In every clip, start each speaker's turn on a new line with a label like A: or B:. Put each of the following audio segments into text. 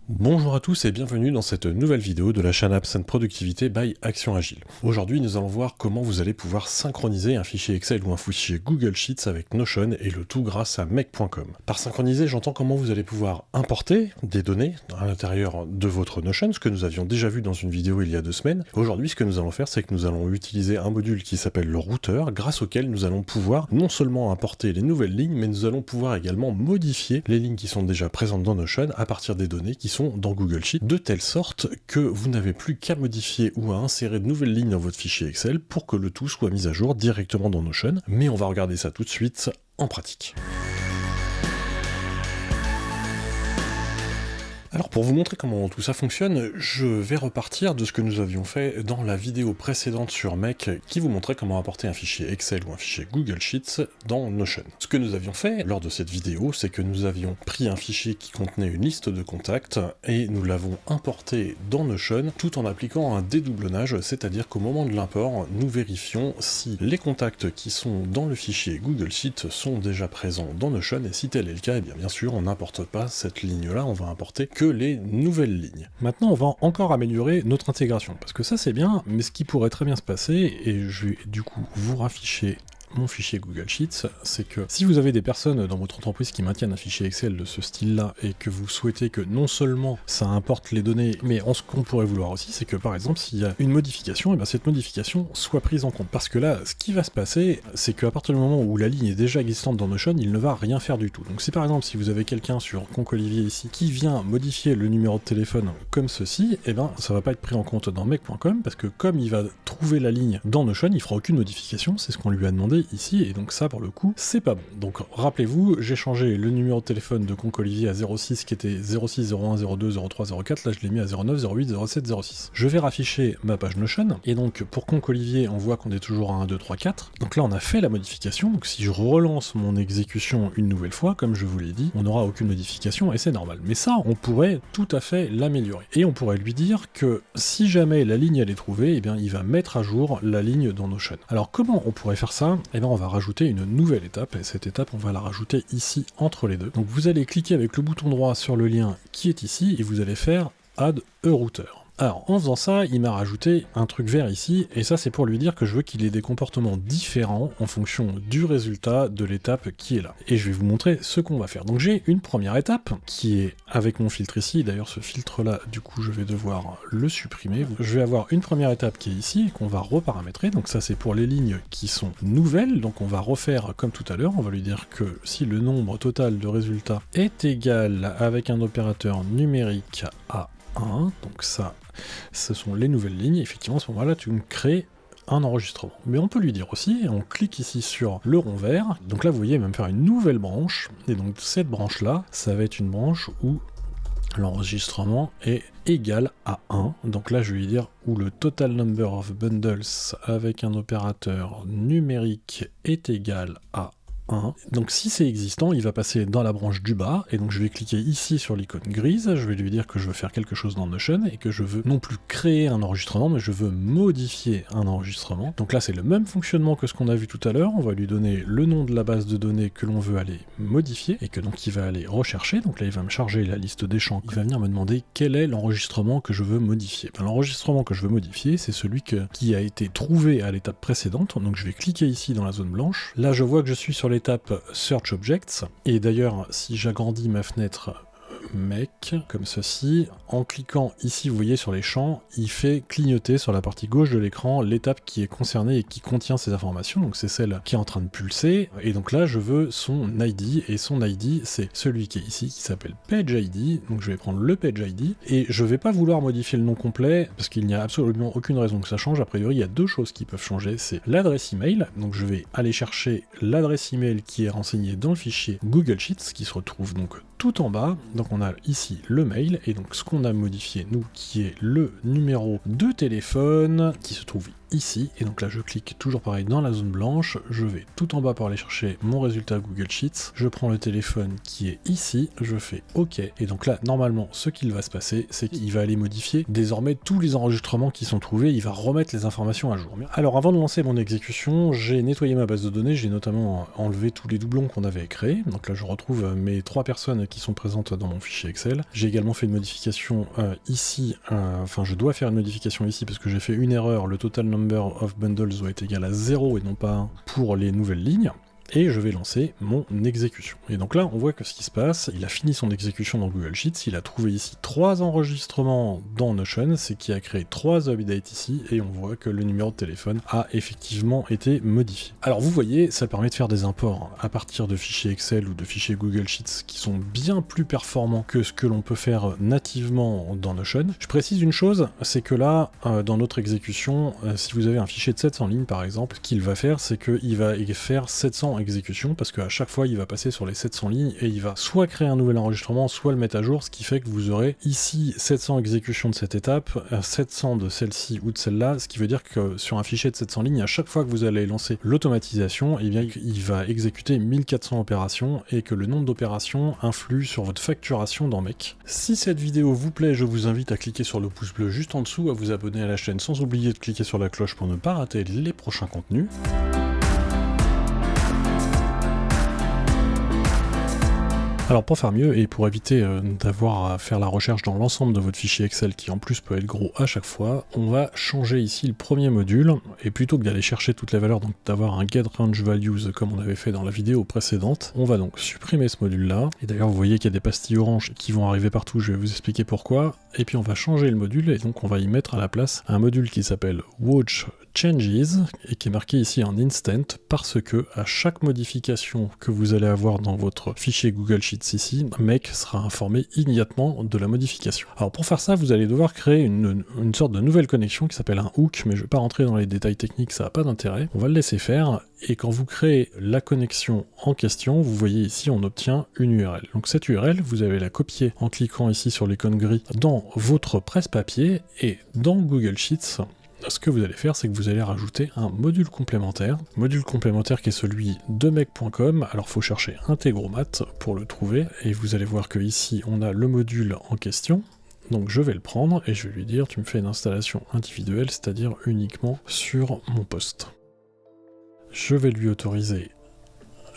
A: Bonjour à tous et bienvenue dans cette nouvelle vidéo de la chaîne Apps and Productivité by Action Agile. Aujourd'hui, nous allons voir comment vous allez pouvoir synchroniser un fichier Excel ou un fichier Google Sheets avec Notion et le tout grâce à Make.com. Par synchroniser, j'entends comment vous allez pouvoir importer des données à l'intérieur de votre Notion, ce que nous avions déjà vu dans une vidéo il y a 2 semaines. Aujourd'hui, ce que nous allons faire, c'est que nous allons utiliser un module qui s'appelle le routeur, grâce auquel nous allons pouvoir non seulement importer les nouvelles lignes, mais nous allons pouvoir également modifier les lignes qui sont déjà présentes dans Notion à partir des données qui sont dans Google Sheets, de telle sorte que vous n'avez plus qu'à modifier ou à insérer de nouvelles lignes dans votre fichier Excel pour que le tout soit mis à jour directement dans Notion. Mais on va regarder ça tout de suite en pratique. Alors pour vous montrer comment tout ça fonctionne, je vais repartir de ce que nous avions fait dans la vidéo précédente sur Make qui vous montrait comment importer un fichier Excel ou un fichier Google Sheets dans Notion. Ce que nous avions fait lors de cette vidéo, c'est que nous avions pris un fichier qui contenait une liste de contacts et nous l'avons importé dans Notion tout en appliquant un dédoublonnage, c'est-à-dire qu'au moment de l'import, nous vérifions si les contacts qui sont dans le fichier Google Sheets sont déjà présents dans Notion et si tel est le cas, et bien sûr on n'importe pas cette ligne-là, on va importer que les nouvelles lignes. Maintenant, on va encore améliorer notre intégration, parce que ça c'est bien, mais ce qui pourrait très bien se passer, et je vais du coup vous rafficher mon fichier Google Sheets, c'est que si vous avez des personnes dans votre entreprise qui maintiennent un fichier Excel de ce style-là, et que vous souhaitez que non seulement ça importe les données, mais ce qu'on pourrait vouloir aussi, c'est que par exemple, s'il y a une modification, et bien cette modification soit prise en compte. Parce que là, ce qui va se passer, c'est qu'à partir du moment où la ligne est déjà existante dans Notion, il ne va rien faire du tout. Donc si par exemple, si vous avez quelqu'un sur Concolivier ici, qui vient modifier le numéro de téléphone comme ceci, et bien ça va pas être pris en compte dans Make.com, parce que comme il va trouver la ligne dans Notion, il fera aucune modification, c'est ce qu'on lui a demandé ici, et donc ça pour le coup c'est pas bon. Donc rappelez-vous, j'ai changé le numéro de téléphone de Concolivier à 06 qui était 06 01 02 03 04, là je l'ai mis à 09 08 07 06. Je vais rafficher ma page Notion, et donc pour Concolivier on voit qu'on est toujours à 1 2 3 4, donc là on a fait la modification, donc si je relance mon exécution une nouvelle fois, comme je vous l'ai dit, on n'aura aucune modification et c'est normal. Mais ça on pourrait tout à fait l'améliorer, et on pourrait lui dire que si jamais la ligne elle est trouvée, et bien il va mettre à jour la ligne dans Notion. Alors comment on pourrait faire ça? Et bien on va rajouter une nouvelle étape, et cette étape on va la rajouter ici entre les deux. Donc vous allez cliquer avec le bouton droit sur le lien qui est ici, et vous allez faire Add a Router. Alors, en faisant ça, il m'a rajouté un truc vert ici, et ça c'est pour lui dire que je veux qu'il ait des comportements différents en fonction du résultat de l'étape qui est là. Et je vais vous montrer ce qu'on va faire. Donc j'ai une première étape, qui est avec mon filtre ici, d'ailleurs ce filtre-là, du coup je vais devoir le supprimer. Je vais avoir une première étape qui est ici, qu'on va reparamétrer, donc ça c'est pour les lignes qui sont nouvelles, donc on va refaire comme tout à l'heure, on va lui dire que si le nombre total de résultats est égal avec un opérateur numérique à 1, donc ça, ce sont les nouvelles lignes, effectivement à ce moment-là tu me crées un enregistrement. Mais on peut lui dire aussi, on clique ici sur le rond vert, donc là vous voyez, il va me faire une nouvelle branche, et donc cette branche-là, ça va être une branche où l'enregistrement est égal à 1, donc là je vais lui dire où le total number of bundles avec un opérateur numérique est égal à 1. Donc si c'est existant, il va passer dans la branche du bas, et donc je vais cliquer ici sur l'icône grise, je vais lui dire que je veux faire quelque chose dans Notion, et que je veux non plus créer un enregistrement, mais je veux modifier un enregistrement. Donc là c'est le même fonctionnement que ce qu'on a vu tout à l'heure, on va lui donner le nom de la base de données que l'on veut aller modifier, et que donc il va aller rechercher, donc là il va me charger la liste des champs, il va venir me demander quel est l'enregistrement que je veux modifier. Ben, l'enregistrement que je veux modifier, c'est celui qui a été trouvé à l'étape précédente, donc je vais cliquer ici dans la zone blanche, là je vois que je suis sur l'étape Search Objects, et d'ailleurs si j'agrandis ma fenêtre Make, comme ceci, en cliquant ici, vous voyez sur les champs, il fait clignoter sur la partie gauche de l'écran l'étape qui est concernée et qui contient ces informations, donc c'est celle qui est en train de pulser, et donc là je veux son ID, et son ID c'est celui qui est ici, qui s'appelle Page ID, donc je vais prendre le Page ID, et je vais pas vouloir modifier le nom complet, parce qu'il n'y a absolument aucune raison que ça change. A priori il y a deux choses qui peuvent changer, c'est l'adresse email, donc je vais aller chercher l'adresse email qui est renseignée dans le fichier Google Sheets, qui se retrouve donc tout en bas, donc on a ici le mail, et donc ce qu'on a modifié nous, qui est le numéro de téléphone, qui se trouve ici, et donc là je clique toujours pareil dans la zone blanche, je vais tout en bas pour aller chercher mon résultat Google Sheets, je prends le téléphone qui est ici, je fais OK, et donc là normalement ce qu'il va se passer, c'est qu'il va aller modifier désormais tous les enregistrements qui sont trouvés, il va remettre les informations à jour. Alors avant de lancer mon exécution, j'ai nettoyé ma base de données, j'ai notamment enlevé tous les doublons qu'on avait créés, donc là je retrouve mes 3 personnes qui sont présentes dans mon fichier Excel. J'ai également fait une modification ici, enfin je dois faire une modification ici parce que j'ai fait une erreur, le total number of bundles doit être égal à 0 et non pas 1 pour les nouvelles lignes. Et je vais lancer mon exécution. Et donc là, on voit que ce qui se passe, il a fini son exécution dans Google Sheets, il a trouvé ici 3 enregistrements dans Notion, c'est qui a créé 3 updates ici, et on voit que le numéro de téléphone a effectivement été modifié. Alors vous voyez, ça permet de faire des imports à partir de fichiers Excel ou de fichiers Google Sheets qui sont bien plus performants que ce que l'on peut faire nativement dans Notion. Je précise une chose, c'est que là, dans notre exécution, si vous avez un fichier de 700 lignes par exemple, ce qu'il va faire, c'est qu'il va faire 700 exécution parce qu'à chaque fois il va passer sur les 700 lignes et il va soit créer un nouvel enregistrement, soit le mettre à jour, ce qui fait que vous aurez ici 700 exécutions de cette étape, 700 de celle-ci ou de celle-là, ce qui veut dire que sur un fichier de 700 lignes, à chaque fois que vous allez lancer l'automatisation, eh bien il va exécuter 1400 opérations et que le nombre d'opérations influe sur votre facturation dans Make. Si cette vidéo vous plaît, je vous invite à cliquer sur le pouce bleu juste en dessous, à vous abonner à la chaîne sans oublier de cliquer sur la cloche pour ne pas rater les prochains contenus. Alors pour faire mieux et pour éviter d'avoir à faire la recherche dans l'ensemble de votre fichier Excel qui en plus peut être gros à chaque fois, on va changer ici le premier module et plutôt que d'aller chercher toutes les valeurs, donc d'avoir un get range values comme on avait fait dans la vidéo précédente, on va donc supprimer ce module là. Et d'ailleurs vous voyez qu'il y a des pastilles oranges qui vont arriver partout, je vais vous expliquer pourquoi. Et puis on va changer le module et donc on va y mettre à la place un module qui s'appelle watch changes et qui est marqué ici en instant parce que à chaque modification que vous allez avoir dans votre fichier Google Sheets ici, Make sera informé immédiatement de la modification. Alors pour faire ça, vous allez devoir créer une sorte de nouvelle connexion qui s'appelle un hook, mais je ne vais pas rentrer dans les détails techniques, ça n'a pas d'intérêt. On va le laisser faire et quand vous créez la connexion en question, vous voyez ici on obtient une URL. Donc cette URL, vous allez la copier en cliquant ici sur l'icône gris dans votre presse-papier et dans Google Sheets, ce que vous allez faire, c'est que vous allez rajouter un module complémentaire qui est celui de make.com. Alors il faut chercher Integromat pour le trouver, et vous allez voir que ici on a le module en question. Donc je vais le prendre et je vais lui dire tu me fais une installation individuelle, c'est-à-dire uniquement sur mon poste. Je vais lui autoriser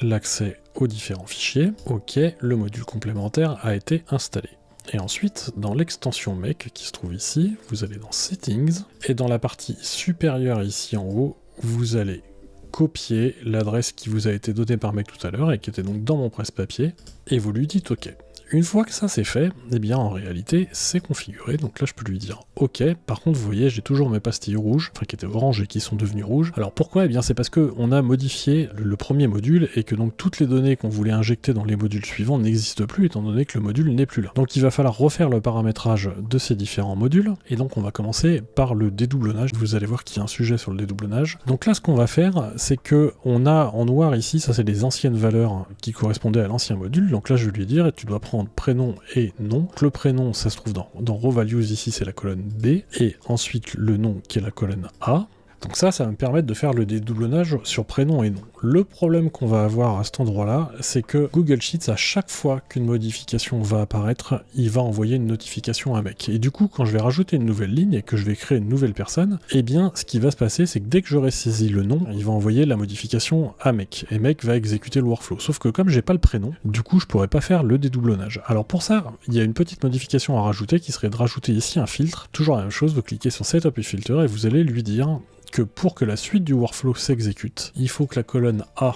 A: l'accès aux différents fichiers. Ok, le module complémentaire a été installé. Et ensuite, dans l'extension Make qui se trouve ici, vous allez dans Settings, et dans la partie supérieure ici en haut, vous allez copier l'adresse qui vous a été donnée par Make tout à l'heure, et qui était donc dans mon presse-papier, et vous lui dites OK. Une fois que ça c'est fait, eh bien en réalité c'est configuré, donc là je peux lui dire OK. Par contre vous voyez j'ai toujours mes pastilles rouges, enfin qui étaient oranges et qui sont devenues rouges. Alors pourquoi? Eh bien c'est parce qu'on a modifié le premier module et que donc toutes les données qu'on voulait injecter dans les modules suivants n'existent plus étant donné que le module n'est plus là. Donc il va falloir refaire le paramétrage de ces différents modules, et donc on va commencer par le dédoublonnage. Vous allez voir qu'il y a un sujet sur le dédoublonnage. Donc là ce qu'on va faire, c'est que on a en noir ici, ça c'est les anciennes valeurs qui correspondaient à l'ancien module, donc là je vais lui dire tu dois prendre prénom et nom. Donc le prénom ça se trouve dans row values, ici c'est la colonne B, et ensuite le nom qui est la colonne A. Donc ça va me permettre de faire le dédoublonnage sur prénom et nom. Le problème qu'on va avoir à cet endroit-là, c'est que Google Sheets, à chaque fois qu'une modification va apparaître, il va envoyer une notification à Make. Et du coup, quand je vais rajouter une nouvelle ligne et que je vais créer une nouvelle personne, eh bien, ce qui va se passer, c'est que dès que j'aurai saisi le nom, il va envoyer la modification à Make. Et Make va exécuter le workflow. Sauf que comme j'ai pas le prénom, du coup, je pourrais pas faire le dédoublonnage. Alors pour ça, il y a une petite modification à rajouter qui serait de rajouter ici un filtre. Toujours la même chose, vous cliquez sur Setup et Filter et vous allez lui dire que pour que la suite du workflow s'exécute, il faut que la colonne A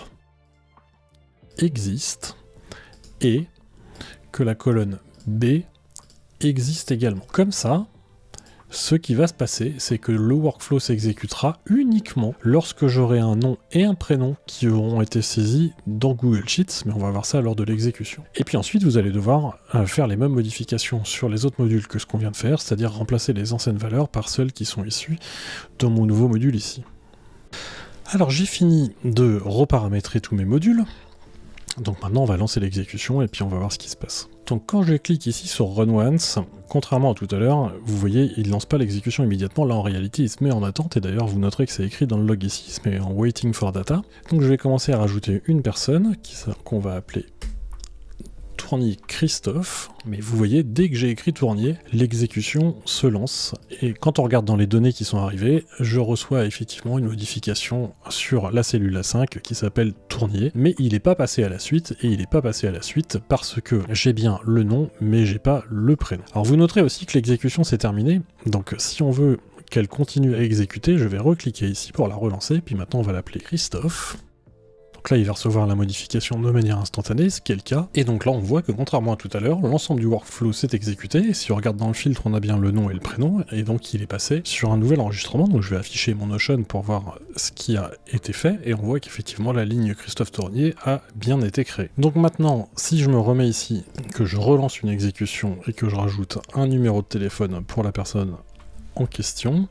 A: existe et que la colonne B existe également. Comme ça, ce qui va se passer, c'est que le workflow s'exécutera uniquement lorsque j'aurai un nom et un prénom qui auront été saisis dans Google Sheets, mais on va voir ça lors de l'exécution. Et puis ensuite, vous allez devoir faire les mêmes modifications sur les autres modules que ce qu'on vient de faire, c'est-à-dire remplacer les anciennes valeurs par celles qui sont issues de mon nouveau module ici. Alors j'ai fini de reparamétrer tous mes modules, donc maintenant on va lancer l'exécution et puis on va voir ce qui se passe. Donc quand je clique ici sur Run Once, contrairement à tout à l'heure, vous voyez, il ne lance pas l'exécution immédiatement. Là, en réalité, il se met en attente, et d'ailleurs, vous noterez que c'est écrit dans le log ici, il se met en Waiting for Data. Donc je vais commencer à rajouter une personne, qu'on va appeler Tournier Christophe, mais vous voyez, dès que j'ai écrit Tournier, l'exécution se lance, et quand on regarde dans les données qui sont arrivées, je reçois effectivement une modification sur la cellule A5 qui s'appelle Tournier, mais il n'est pas passé à la suite, et il n'est pas passé à la suite parce que j'ai bien le nom, mais j'ai pas le prénom. Alors vous noterez aussi que l'exécution s'est terminée, donc si on veut qu'elle continue à exécuter, je vais recliquer ici pour la relancer, puis maintenant on va l'appeler Christophe. Donc là, il va recevoir la modification de manière instantanée, ce qui est le cas. Et donc là, on voit que contrairement à tout à l'heure, l'ensemble du workflow s'est exécuté. Et si on regarde dans le filtre, on a bien le nom et le prénom. Et donc, il est passé sur un nouvel enregistrement. Donc je vais afficher mon Notion pour voir ce qui a été fait. Et on voit qu'effectivement, la ligne Christophe Tournier a bien été créée. Donc maintenant, si je me remets ici, que je relance une exécution et que je rajoute un numéro de téléphone pour la personne en question,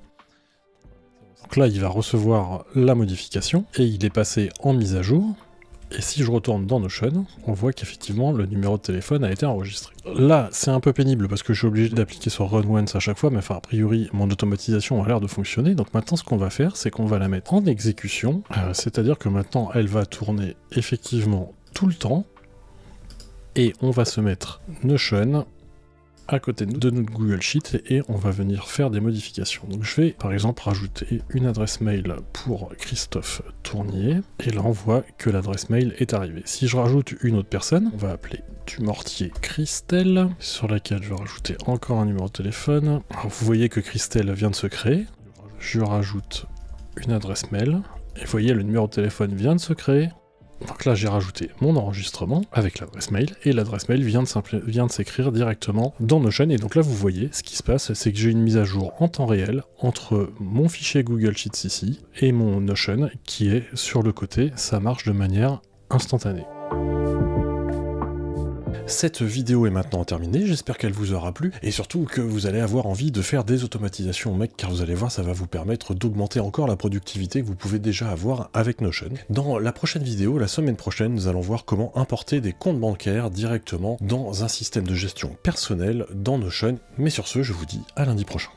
A: donc là, il va recevoir la modification, et il est passé en mise à jour, et si je retourne dans Notion, on voit qu'effectivement, le numéro de téléphone a été enregistré. Là, c'est un peu pénible, parce que je suis obligé d'appliquer sur Run Once à chaque fois, mais enfin, a priori, mon automatisation a l'air de fonctionner, donc maintenant, ce qu'on va faire, c'est qu'on va la mettre en exécution, c'est-à-dire que maintenant, elle va tourner effectivement tout le temps, et on va se mettre Notion à côté de notre Google Sheet et on va venir faire des modifications. Donc je vais par exemple rajouter une adresse mail pour Christophe Tournier et là on voit que l'adresse mail est arrivée. Si je rajoute une autre personne, on va appeler Dumortier Christelle, sur laquelle je vais rajouter encore un numéro de téléphone. Alors vous voyez que Christelle vient de se créer. Je rajoute une adresse mail et vous voyez le numéro de téléphone vient de se créer. Donc là, j'ai rajouté mon enregistrement avec l'adresse mail, et l'adresse mail vient de s'écrire directement dans Notion. Et donc là, vous voyez, ce qui se passe, c'est que j'ai une mise à jour en temps réel entre mon fichier Google Sheets ici et mon Notion qui est sur le côté. Ça marche de manière instantanée. Cette vidéo est maintenant terminée, j'espère qu'elle vous aura plu, et surtout que vous allez avoir envie de faire des automatisations au Mac, car vous allez voir, ça va vous permettre d'augmenter encore la productivité que vous pouvez déjà avoir avec Notion. Dans la prochaine vidéo, la semaine prochaine, nous allons voir comment importer des comptes bancaires directement dans un système de gestion personnel dans Notion, mais sur ce, je vous dis à lundi prochain.